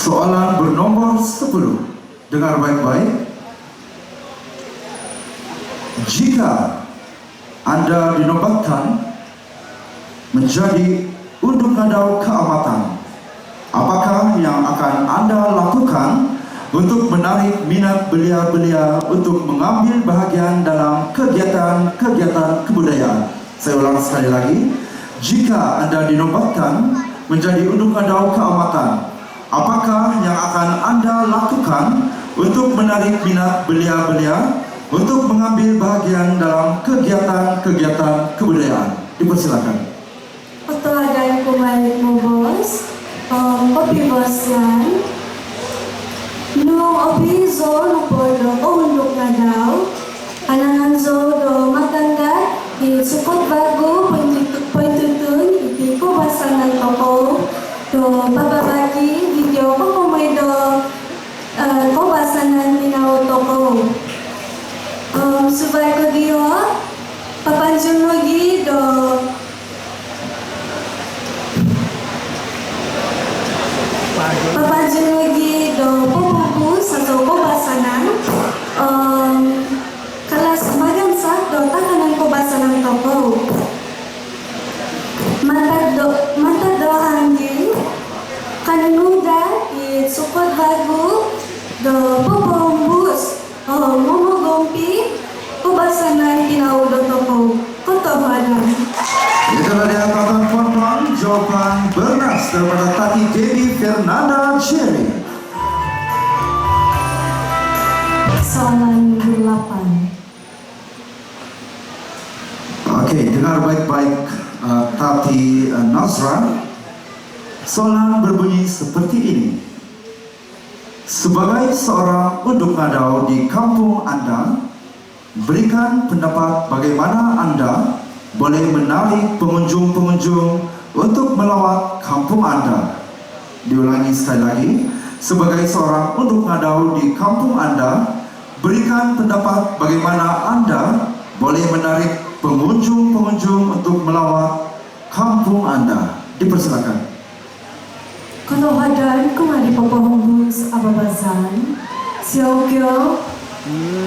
Soalan bernomor 10. Dengar baik-baik. Jika Anda dinobatkan menjadi unduh nadau keamatan, apakah yang akan Anda lakukan untuk menarik minat belia-belia untuk mengambil bahagian dalam kegiatan-kegiatan kebudayaan? Saya ulang sekali lagi. Jika Anda dinobatkan menjadi unduh nadau keamatan, apakah yang akan Anda lakukan untuk menarik minat belia-belia untuk mengambil bahagian dalam kegiatan-kegiatan kebudayaan? Dipersilakan. Otoadan kumain mo bos, kopi bos yan. Nung opi zo no podo o undok na daw, anangan zo do matanda, sukot bago, pointutun, iti ko basa ng toko, do bababagi, video ko kumay do, ko basa ng tinaw toko. Subay ko diyo, papanjun lagi do, papanjun lagi do pupupus atau kubasanan kelas magansak do takanan kubasanan toko mata do anjing kanuda sukot bagu do pupupus momogompi kubasanan tinau do toko kotobadan. Itulah dia kawan-kawan jawaban bernas daripada Tati Dewi Fernanda Cherry. Soalan 8. Oke, dengar baik-baik Tati Nazra. Soalan berbunyi seperti ini. Sebagai seorang unduk nadau di kampung Anda, berikan pendapat bagaimana Anda boleh menarik pengunjung-pengunjung untuk melawat kampung Anda. Diulangi sekali lagi. Sebagai seorang unduk nadau di kampung Anda, berikan pendapat bagaimana Anda boleh menarik pengunjung-pengunjung untuk melawat kampung Anda. Dipersilakan. Kalau hadan kung ada papahungus ababazan, siogyo,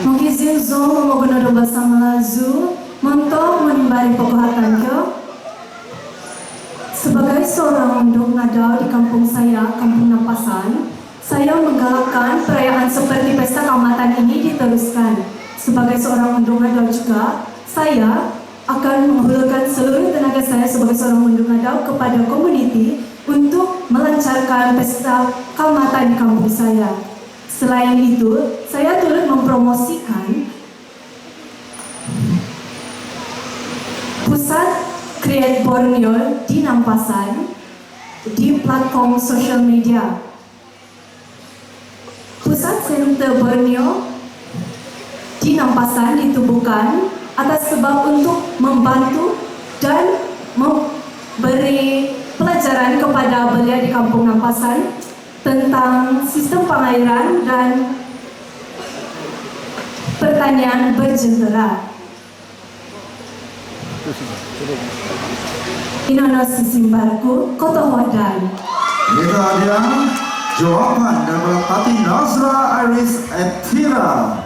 mungkin zinzo menggunakan bahasa Melayu, untuk menimbali pembuatan ke. Sebagai seorang unduk nadau di kampung saya, Kampung Nampasan, saya menggalakkan perayaan seperti pesta keamatan ini diteruskan. Sebagai seorang unduk nadau juga, saya akan menghulurkan seluruh tenaga saya sebagai seorang unduk nadau kepada komuniti untuk melancarkan pesta keamatan di kampung saya. Selain itu, saya turut mempromosikan Pusat Create Borneo di Nampasan di platform sosial media. Pusat Center Borneo di Nampasan ditubuhkan atas sebab untuk membantu dan memberi pelajaran kepada belia di Kampung Nampasan tentang sistem pengairan dan pertanian berjentera. Inono Sisimbarku, Kota Wadan. Itu dia jawaban dari Tati Nazra Iris Etira.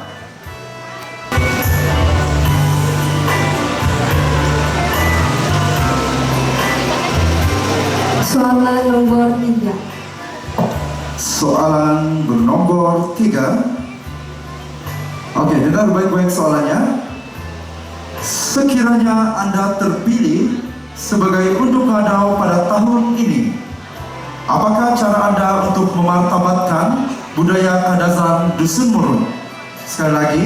Soalan nomor 3. Soalan bernomor 3. Oke, dengar baik-baik soalannya. Sekiranya Anda terpilih sebagai unduk nadau pada tahun ini, apakah cara Anda untuk memartabatkan budaya kadazan Dusun Murut? Sekali lagi,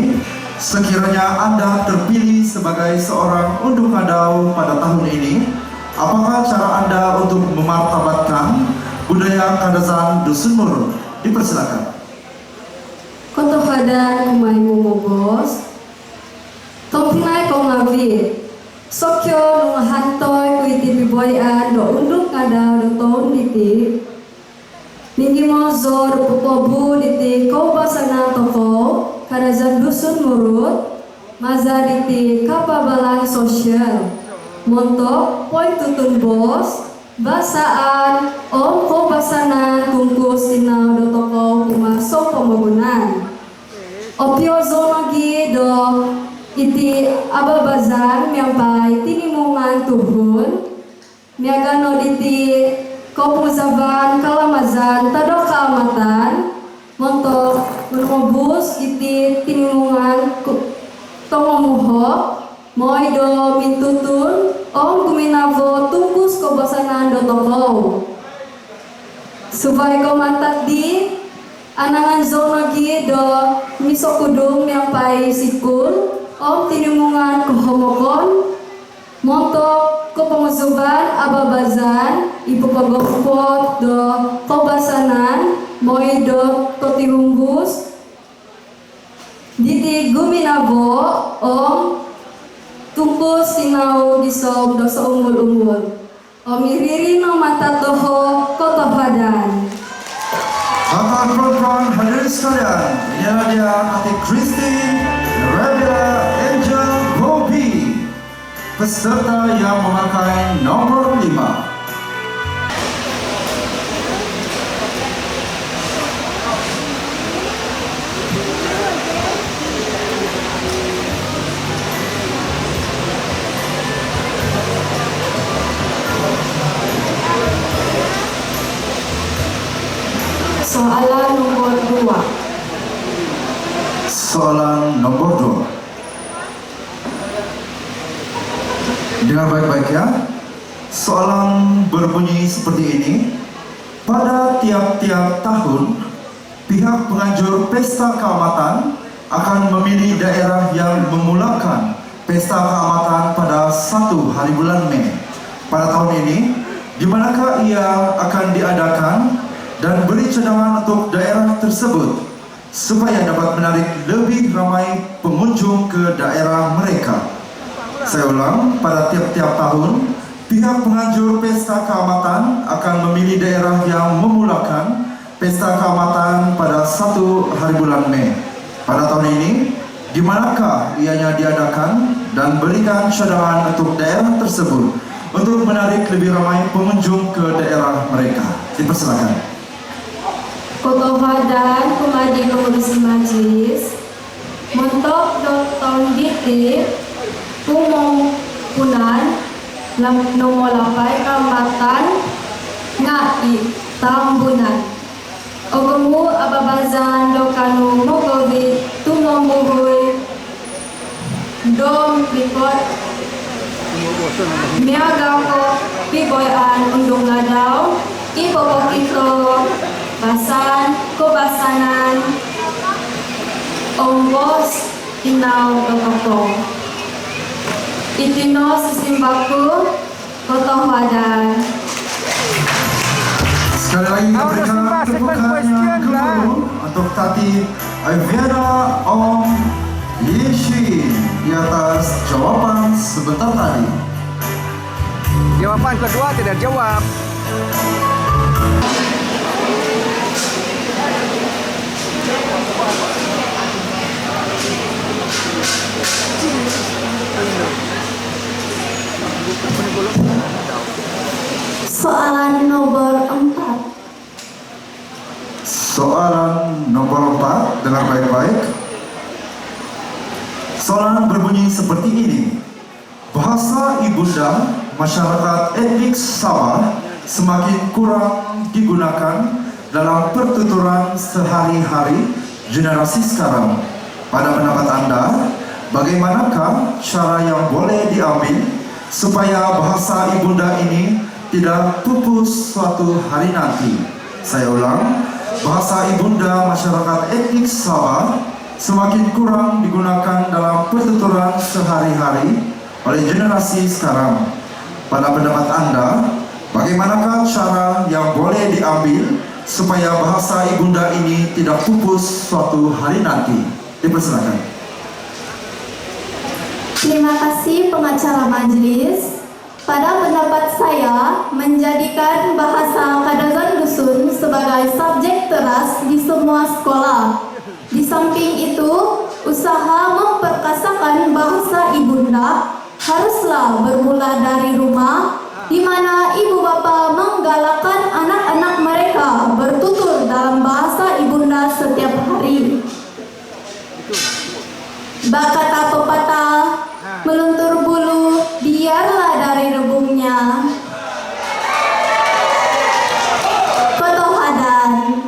sekiranya Anda terpilih sebagai seorang unduk nadau pada tahun ini, apakah cara Anda untuk memartabatkan budaya kadazan Dusun Murut? Dipersilakan. Kota Wadan kumain mo bos. Topinay kong ngabit. Sokyo nung hantoy ko iti biboyan do unduk kada do toon diti. Ningi mo zor pupobu diti kau basana toko kadazan Dusun Murut maza diti kapabalan sosial. Montok poin tutun bos basaan ko basanan tungkus tinaw do toko pumasok pembangunan. Opiozo nagi do iti ababazan miampai tinimungan tuhun miagano diti kopuzaban kalamazan tado kaamatan montok menobus iti tinimungan tongomuho moy do mintutun guminavo tungkus kobasanan do toko supaya komatat di anangan zona gi do misokudum yang pai sikul tinimungan kohomokon montok ko pengusuban ababazan ibu pagopot do kobasanan moy do totihungus diti guminavo tungkus sinau disom do seumur-umur miriri no mata toho kotohadan. Bapak perempuan hadirin sekalian, inilah dia Ati Christine Rebella Angel Bobby, peserta yang memakai nomor 5. Soalan nomor 2. Soalan nomor 2. Dengar baik-baik ya. Soalan berbunyi seperti ini. Pada tiap-tiap tahun, pihak penganjur pesta keamatan akan memilih daerah yang memulakan pesta keamatan pada 1 hari bulan Mei. Pada tahun ini, di manakah ia akan diadakan dan beri cadangan untuk daerah tersebut supaya dapat menarik lebih ramai pengunjung ke daerah mereka. Saya ulang, pada tiap-tiap tahun pihak penganjur pesta keamatan akan memilih daerah yang memulakan pesta keamatan pada 1 hari bulan Mei. Pada tahun ini, di manakah ianya diadakan dan berikan cadangan untuk daerah tersebut untuk menarik lebih ramai pengunjung ke daerah mereka. Dipersilakan. Kotohadan kumadi pengurusi majelis mentok tahun diti umum punan nomor 8 kambatan ngai tambunan ogemu ababazan do kanu mogovi tumomuhui dom bikot miagako piboyan undung ladau ipopok ito basan kobasanan ongkos inaw totoko itino sisimbaku kotohwadan. Sekali lagi kita berikan tepukan yang kedua untuk Tati Aviana Om Yeshi di atas jawaban sebentar tadi. Jawaban kedua tidak jawab. Soalan nomor 4. Soalan nomor 4, dengar baik-baik. Soalan berbunyi seperti ini. Bahasa ibunda masyarakat etnik Sabah semakin kurang digunakan dalam pertuturan sehari-hari generasi sekarang. Pada pendapat Anda, bagaimanakah cara yang boleh diambil supaya bahasa ibunda ini tidak pupus suatu hari nanti? Saya ulang, bahasa ibunda masyarakat etnik Sabah semakin kurang digunakan dalam pertuturan sehari-hari oleh generasi sekarang. Pada pendapat Anda, bagaimanakah cara yang boleh diambil supaya bahasa ibunda ini tidak pupus suatu hari nanti? Dipersilakan. Terima kasih pengacara majelis. Pada pendapat saya, menjadikan bahasa Kadazan Dusun sebagai subjek teras di semua sekolah. Di samping itu, usaha memperkasakan bahasa ibunda haruslah bermula dari rumah di mana ibu bapa menggalakkan anak-anak mereka bertutur dalam bahasa ibunda setiap hari. Bakata pepatah, meluntur bulu, biarlah dari rebungnya. Ketuhanan.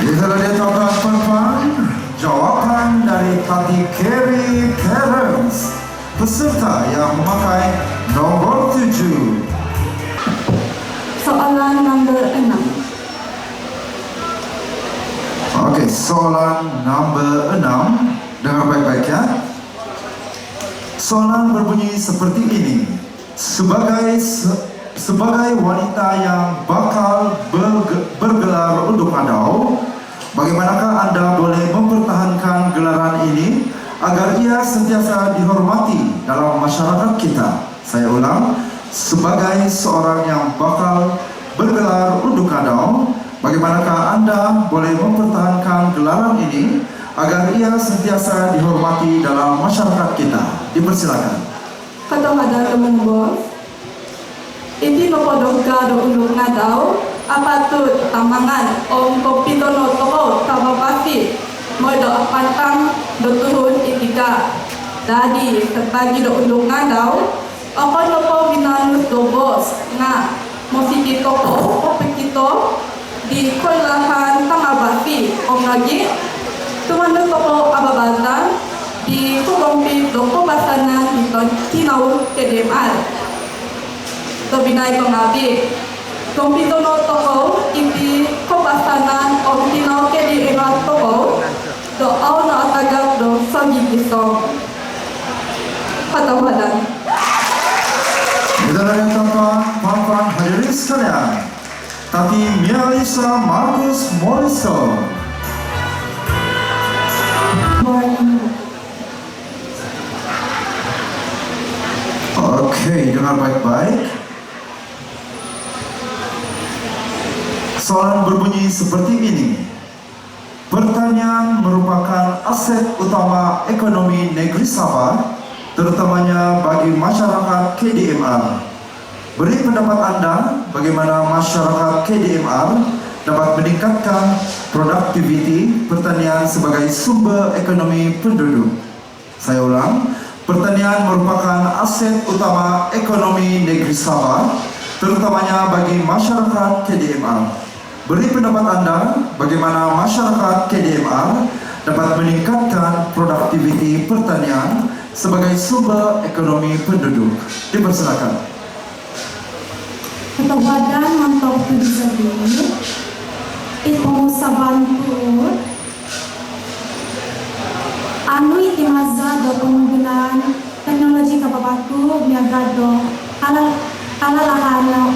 Itulah dia tuan-tuan, jawaban dari Tati Kerry Terence, peserta yang memakai nomor 7. Soalan nomor 6. Oke, soalan nomor 6. Dengar baik-baik ya. Soalan berbunyi seperti ini. Sebagai wanita yang bakal bergelar unduk adau, bagaimanakah Anda boleh mempertahankan gelaran ini agar ia sentiasa dihormati dalam masyarakat kita? Saya ulang, sebagai seorang yang bakal bergelar unduk adau, bagaimanakah Anda boleh mempertahankan gelaran ini agar ia sentiasa dihormati dalam masyarakat kita? Dipersilakan. Ketuhanan teman bos. Ini nopodoga do undung ngadau, apa tu tamangan om kopi dono toko tabapasi, moy do apatang do turun itika. Jadi setagi do undung ngadau, apa nopo binanus do bos, nga musiki toko kopi kito di kolahan tangabasi om lagi, tuman do toko ababatan di kukompi do kobasanan di tinau KDMR. Tobinay pengabi, kompitono toko inti kopasanan om tinaw kedi erat toko do au na atagap do sagi kisong patawadan. Itulah yang tuan-tuan hadirin sekalian, Tati Mialisa Marcus Morrison. Oke, dengar baik-baik. Soalan berbunyi seperti ini. Pertanian merupakan aset utama ekonomi negeri Sabah, terutamanya bagi masyarakat KDMR. Beri pendapat Anda bagaimana masyarakat KDMR dapat meningkatkan produktiviti pertanian sebagai sumber ekonomi penduduk. Saya ulang, pertanian merupakan aset utama ekonomi negeri Sabah, terutamanya bagi masyarakat KDMR. Beri pendapat Anda bagaimana masyarakat KDMR dapat meningkatkan produktiviti pertanian sebagai sumber ekonomi penduduk. Dipersilakan. Ketuhanan mantap tujuh ipengusabantu anu itimaza do penggunaan teknologi kapapatu miagado alalahan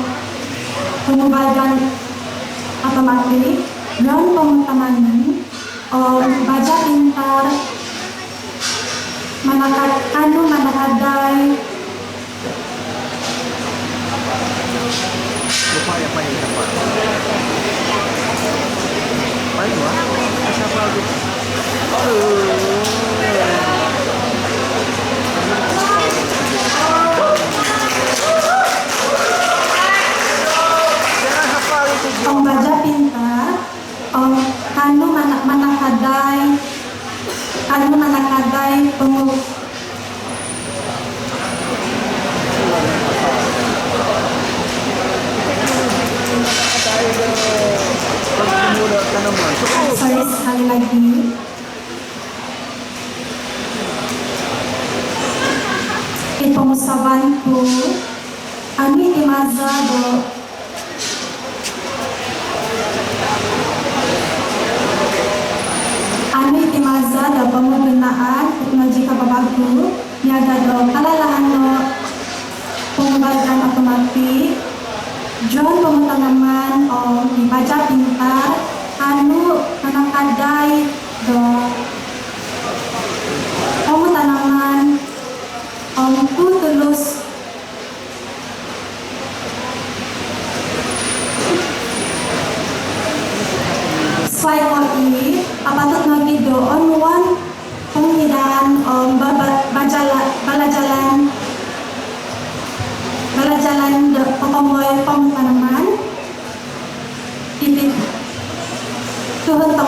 pengubahan otomatis dan pengutaman baca pintar manakadai baca pintar manakadai sorry sekali lagi. Pengusahaanku ani timaza do penggunaan teknologi kapabagu niaga do kalalahan do pengembalian otomatis John pengutanaman dibaca pintar anu manakadai do pengutanaman ku tulus cycle ini apatut nagi do onwan balajalan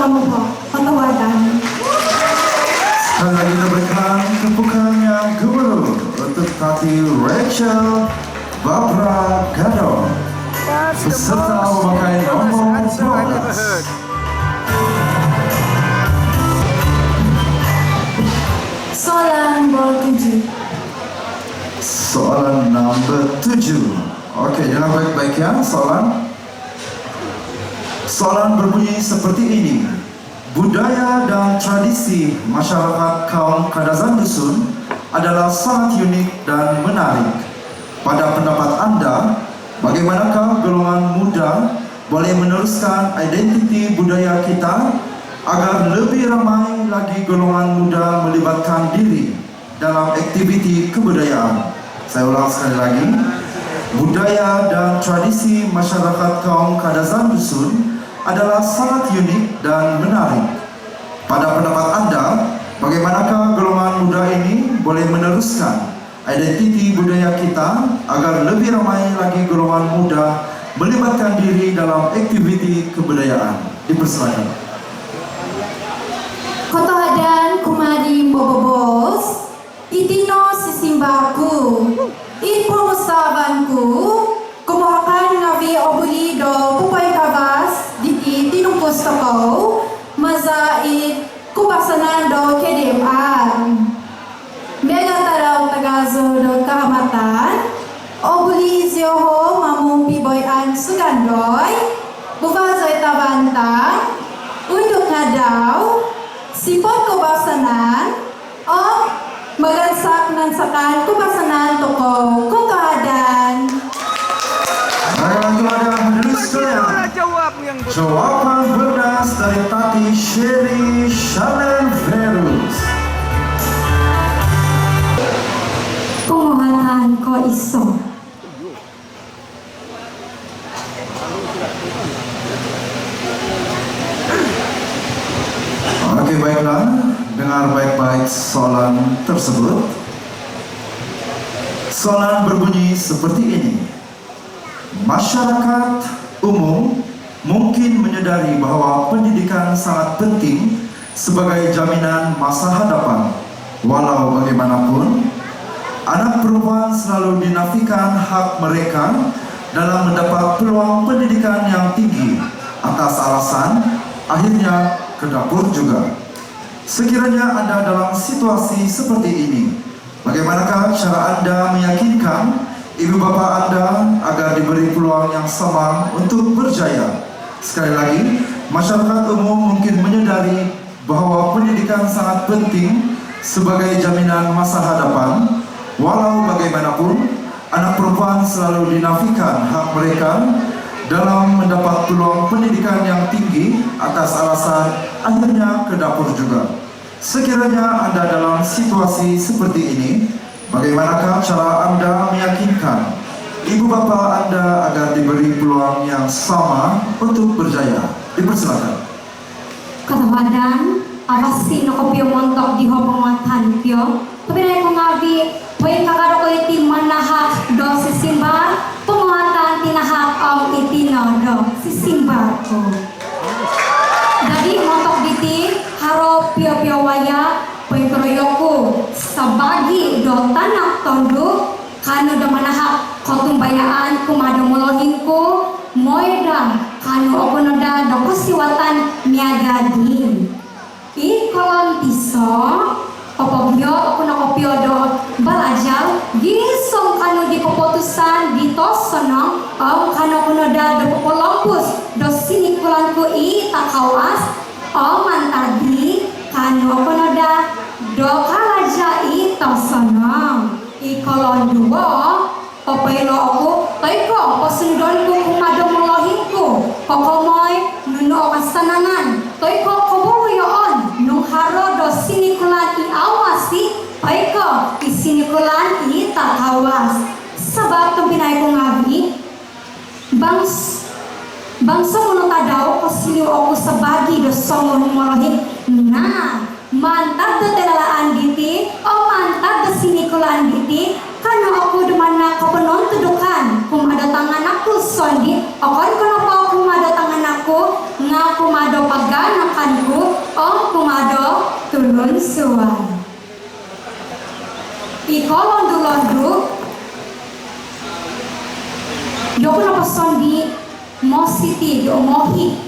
kamu po. Patawadan. Sekali lagi kita berikan tepukan yang gemuruh untuk Tati Rachel Barbara Gado beserta memakai nomor 12. Soalan nomor 7. Soalan nomor 7. Oke, dengar baik-baik ya soalan. Soalan berbunyi seperti ini. Budaya dan tradisi masyarakat kaum Kadazan Dusun adalah sangat unik dan menarik. Pada pendapat Anda, bagaimanakah golongan muda boleh meneruskan identiti budaya kita agar lebih ramai lagi golongan muda melibatkan diri dalam aktiviti kebudayaan? Saya ulang sekali lagi. Budaya dan tradisi masyarakat kaum Kadazan Dusun adalah sangat unik dan menarik. Pada pendapat Anda, bagaimanakah golongan muda ini boleh meneruskan identiti budaya kita agar lebih ramai lagi golongan muda melibatkan diri dalam aktiviti kebudayaan? Dipersilakan. Kotohadan kumari mbobobos, itino sisimbaku, ipumusabanku, kumuhakan ngavi obuli do pupay kabas, diti tinungkos toko, mazait kubasanan do KDMR. Mega taraw tagazo do kahamatan, obuli zyoho mamung piboyan sugandoy, buvazoy tabantang, unduk ngadaw, sipot kubasanan, o magansak nansakan kubasanan toko kotohadan. Jawaban berdas dari Tati Sherry Chanel Verus. Penguatan ko iso. Oke, baiklah, dengar baik-baik soalan tersebut. Soalan berbunyi seperti ini. Masyarakat umum mungkin menyadari bahwa pendidikan sangat penting sebagai jaminan masa hadapan. Walau bagaimanapun, anak perempuan selalu dinafikan hak mereka dalam mendapat peluang pendidikan yang tinggi atas alasan akhirnya ke dapur juga. Sekiranya Anda dalam situasi seperti ini, bagaimanakah cara Anda meyakinkan ibu bapa Anda agar diberi peluang yang sama untuk berjaya? Sekali lagi, masyarakat umum mungkin menyadari bahwa pendidikan sangat penting sebagai jaminan masa hadapan. Walau bagaimanapun, anak perempuan selalu dinafikan hak mereka dalam mendapat peluang pendidikan yang tinggi atas alasan akhirnya ke dapur juga. Sekiranya Anda dalam situasi seperti ini, bagaimanakah cara Anda meyakinkan ibu bapa Anda agar diberi peluang yang sama untuk berjaya? Dipersilakan. Katawadan, awas si nokopio montok di penguatan pio. Tapi na ko ngabi, poin kakaro ko iti manaha do sisimba, penguatan tinahak ang itino do sisimba ko. Jadi montok diti haro pio-pio waya, poin keroyoku sabagi do tanak tonduk kanu do manaha kotumbayaan kumado molohinku moeda kanu okonoda do kasiwatan miagadin. I kolon piso popogyo ako nakopyo do balajal gisong kanu di keputusan di tosono ang kanu kunoda do popolompus do sinikulan ko i takawas o mantadi kanu kunoda do kalaja i tosono i kolon duo popelo ako taiko pasunodon ko kumado molohinku kokomoy nuno kasanangan taiko kobuyoon nung haro do sinikulan i awasi taiko i sinikulan i takawas sabab itong pinay ko ngabi bangsa mo tadaw ko siliw ako sa bagi do songon molohik na mantag do talalaan diti o mantag do sinikulan diti kano ako dumana kapanon tudukan kung adatangan ako sondi akon kono pa kung adatangan ako nga kumado paganakan turun suai. Iko londu-londu Doko na pasondi mo city do mohi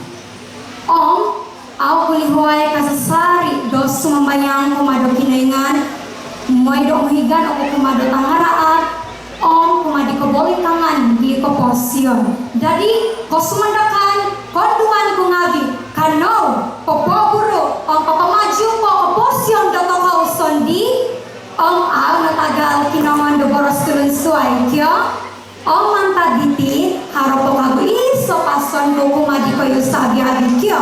Om au kulihuay kasasari do sumambayang kumado kinaingan moy do higan o kumado tangaraat Om kumadi ko boli tangan di ko posyon dadi ko sumandakan konduan ko ngabi kano popoburo Om papamaju po ko posyon do ko usondi Om au natagal kinongan do boros turun suay kyo Om manta diti haropo kagu iso pason do kumadi ko yusabi adi kyo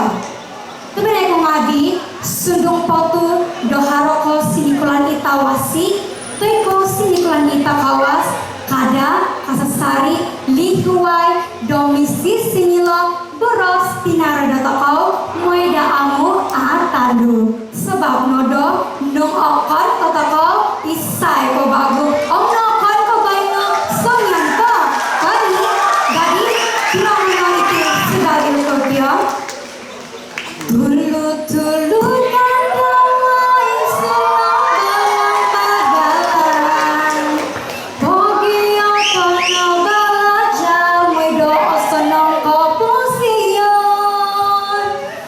Temen ko ngadi sundung potu do haroko sinikulan itawasi teko sinikulan itakawas kada kasasari lihuai domisi sinilo boros tinara datakau moeda amu atadu sebab nodo nung okon tatakau isai ko bagu om nokon ko baino sonyan ko kali dari kinongan itu sudah dilukio Tulu-tulu dan damai senang pagalan Pogi akan balaja Wedo senang kopusion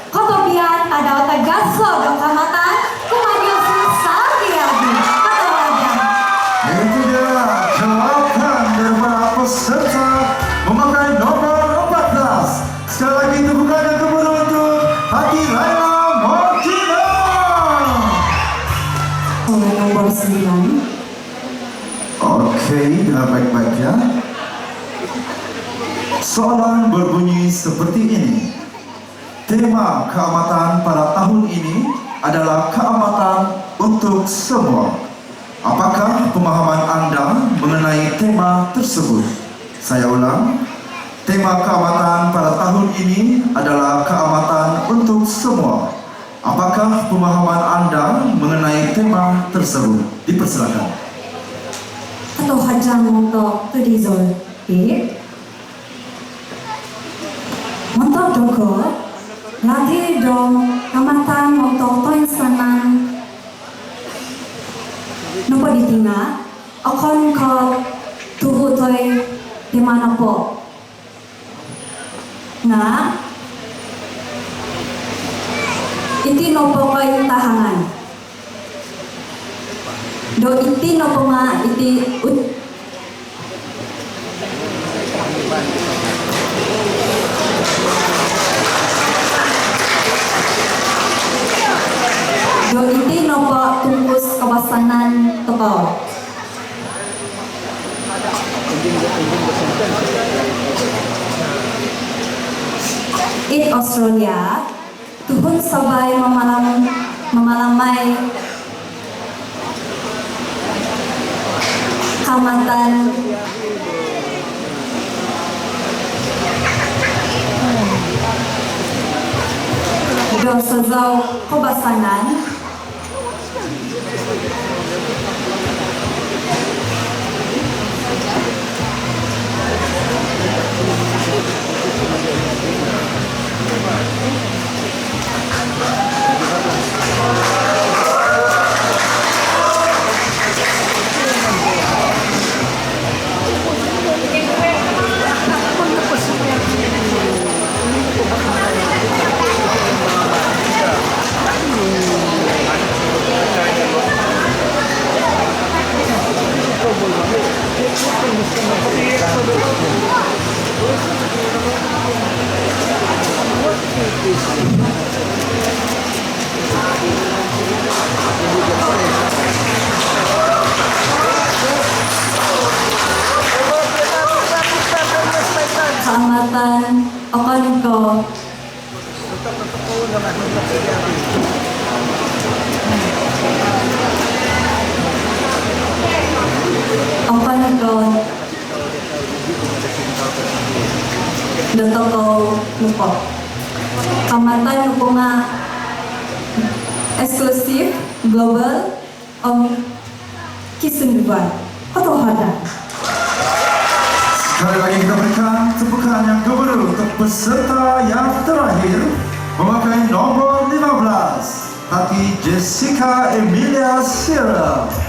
Kotobian ada tagaso do kamatan Kumadio susah diadu Kata wajan Itu dia jawaban daripada peserta memakai nomor 14. Sekali lagi tepukan yang kemudian untuk Hati Laila Mojina. Nomor 9 Oke, dengan baik-baik ya. Soalan berbunyi seperti ini. Tema keamatan pada tahun ini adalah keamatan untuk semua. Apakah pemahaman Anda mengenai tema tersebut? Saya ulang. Tema keamatan pada tahun ini adalah keamatan untuk semua. Apakah pemahaman Anda mengenai tema tersebut? Dipersilakan. Atau hajang untuk tudizol Untuk doko Lagi dong Kamatan untuk toin sanan Nopo ditinga Okon ko tuhu toy Dimana po Nga Iti nopo koy tahangan Do iti nopo nga iti Do iti nopo tungkus kawasanan toko In Australia, tuhun sabay mamalamay kamatan do sazaw kabasanan Kaamatan okon ko Dito ko lupo Kamatan lupo nga Eksklusif Global Kisunduan Kotohada Sekali lagi kita berikan tepukan yang kemudian untuk peserta yang terakhir memakai nomor 15 Hati bagi Jessica Emilia Sierra.